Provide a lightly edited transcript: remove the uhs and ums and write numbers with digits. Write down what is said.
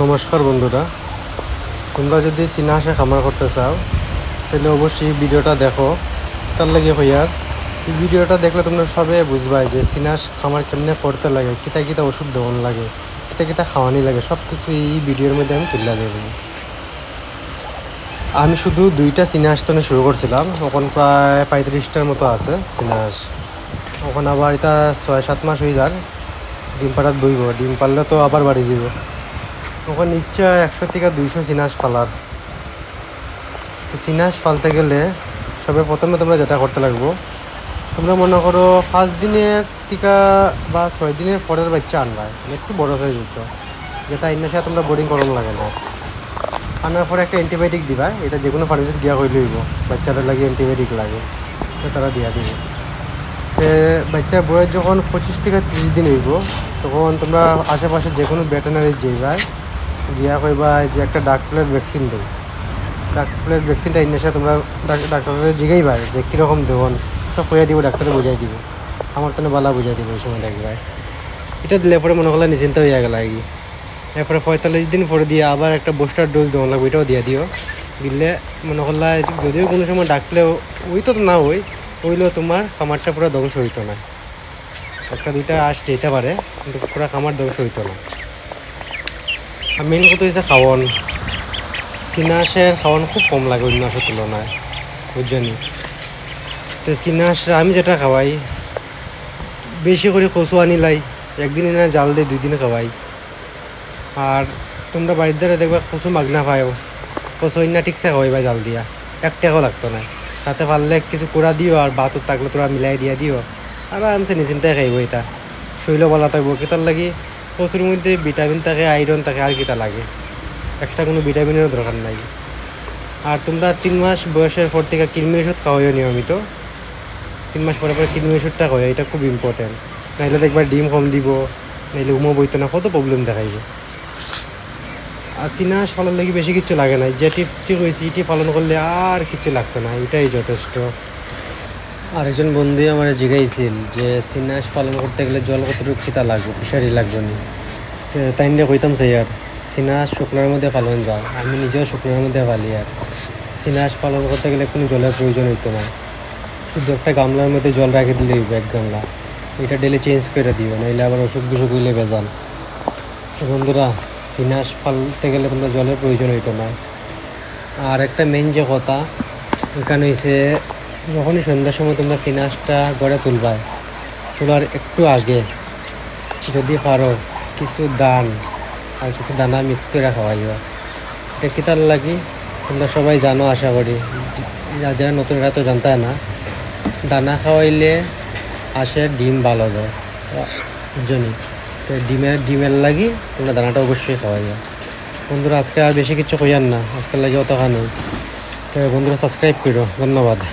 নমস্কার বন্ধুরা, তোমরা যদি চীনা হাঁসের খামার করতে চাও তাহলে অবশ্যই ভিডিওটা দেখো। তার লাগে হইয়ার এই ভিডিওটা দেখলে তোমরা সবে বুঝবাই যে চীনা হাঁস খামার কেমনে করতে লাগে, কিতা কিতা ওষুধ দেওয়ান লাগে, কিতা কিতা খাওয়ানি লাগে, সব কিছু এই ভিডিওর মধ্যে আমি তুলে দেবো। আমি শুধু 2টা চীনা হাঁস তো শুরু করছিলাম, এখন প্রায় 35টার মতো আছে চীনা হাঁস। এখন আবার এটা 6-7 মাস হয়ে যার ডিম পাড়াত বইব, ডিম পারলে তো আবার বাড়ি যাব। ওখানে ইচ্ছা 100 থেকে 200 চীনা হাঁস পালার। তো চীনা হাঁস পালতে গেলে সবে প্রথমে তোমরা যেটা করতে লাগবো, তোমরা মনে করো 5 দিনের টিকা বা 6 দিনের পরের বাচ্চা আনবা, একটু বড় হয়ে যেত, যেটা আইনার সাথে তোমরা বোর্ডিং করানো লাগে না। আনার পরে একটা অ্যান্টিবায়োটিক দিবা, এটা যে কোনো ফার্মেসিতে দিয়া হয়ে লইব, বাচ্চারা লাগে অ্যান্টিবায়োটিক লাগে, তো তারা দিয়া দিব। বাচ্চার বয়স যখন 25 থেকে 30 দিন হইব, তখন তোমরা আশেপাশে যে কোনো ভেটেনারি যাইবা, গিয়া কইবা যে একটা ডাক্তারের ভ্যাকসিন দেয়। ডাক্তারের ভ্যাকসিনটা এনে তোমরা ডাক্তারের জিগাইবা যে কীরকম দেবন, সব কইয়া দিব, ডাক্তারে বুঝাই দিব, আমার তো বালা বুঝাই দিব ওই সময় দেখবাই। এটা দিলে পরে মনে করলে নিশ্চিন্ত হয়ে গেল আর কি। এরপরে 45 দিন পরে দিয়ে আবার একটা বুস্টার ডোজ দেওয়া লাগবে, এটাও দিয়ে দিও। দিলে মনে করলা যদিও কোনো সময় ডাকলেও ওই তো না ওইলেও তোমার খামারটা পুরো ধ্বংস হইতো না। 1-2টা হাঁস যেতে পারে, কিন্তু পুরো খামার ধ্বংস হইতো না। আর মেন কথা হচ্ছে খাওয়ান। চীনা হাঁসের খাওয়ান খুব কম লাগে অন্য হাঁসের তুলনায়, বুঝছেনি। তো চীনা হাঁস আমি যেটা খাওয়াই, বেশি করে কচু আনিলাই, একদিন না জাল দিয়ে 2 দিন খাওয়াই। আর তোমরা বাড়ির দ্বারা দেখবা কচু মাগনা পাও, কচু ইন্না ঠিকছে খাওয়াইবা জাল দিয়া, 1 টাকাও লাগতো না। সাথে পারলে কিছু কুড়া দিও, আর বাতুর থাকলে তোরা মিলাই দিয়া দিও, আরামসে নিশ্চিন্তায় খাইব। এটা শৈল বলা থাকবো, কেতার লাগি কচুর মধ্যে ভিটামিন থাকে, আয়রন থাকে, আর কিতা লাগে, এক্সট্রা কোনো ভিটামিনেরও দরকার নাই। আর তোমরা 3 মাস বয়সের পর থেকে কৃমি ওষুধ খাওয়াইও নিয়মিত। 3 মাস পরে কৃমি ওষুধটা খাওয়াই, এটা খুব ইম্পর্টেন্ট। নাইলে দেখবার ডিম কম দিব, নাইলে উমো বইতো না, কত প্রবলেম দেখাইব। আর চীনা হাঁস পালন লাগি বেশি কিছু লাগে না, যে টিপসটি হয়েছে এটি পালন করলে আর কিছু লাগতো না, এটাই যথেষ্ট। আরেকজন বন্ধু আমার জিগাইছিল যে চীনা হাঁস পালন করতে গেলে জল কতটুকু খিতা লাগবে, ফিশারি লাগবে নি। তাই নিয়ে কইতাম চাই আর চীনা হাঁস শুকনার মধ্যে পালন যায়, আমি নিজেও শুকনার মধ্যে পালি। আর চীনা হাঁস পালন করতে গেলে কোনো জলের প্রয়োজন হইতো না, শুধু একটা গামলার মধ্যে জল রাখে দিলে হইবে, 1 গামলা। এটা ডেলি চেঞ্জ করে দিও, নাইলে আবার অসুখ বিসুখ হইলে ভেজাল। তো বন্ধুরা, চীনা হাঁস পালতে গেলে তোমরা জলের প্রয়োজন হইতো না। আর একটা মেন যে কথা এখানে হয়েছে, যখনই সন্ধ্যার সময় তোমরা চীনা হাঁসটা গড়ে তুলবা, তোলার একটু আগে যদি পারো কিছু ধান আর কিছু দানা মিক্স করে খাওয়াইবা। এটা কি তার লাগি তোমরা সবাই জানো আশা করি, যারা নতুন এরা তো জানতে না। দানা খাওয়াইলে হাঁসের ডিম ভালো দেয় বুঝলি। তো ডিমের লাগি তোমরা দানাটা অবশ্যই খাওয়াইবা। বন্ধুরা, আজকে আর বেশি কিছু কইয়ার না, আজকের লাগে অত খানো। তো বন্ধুরা, সাবস্ক্রাইব করো, ধন্যবাদ।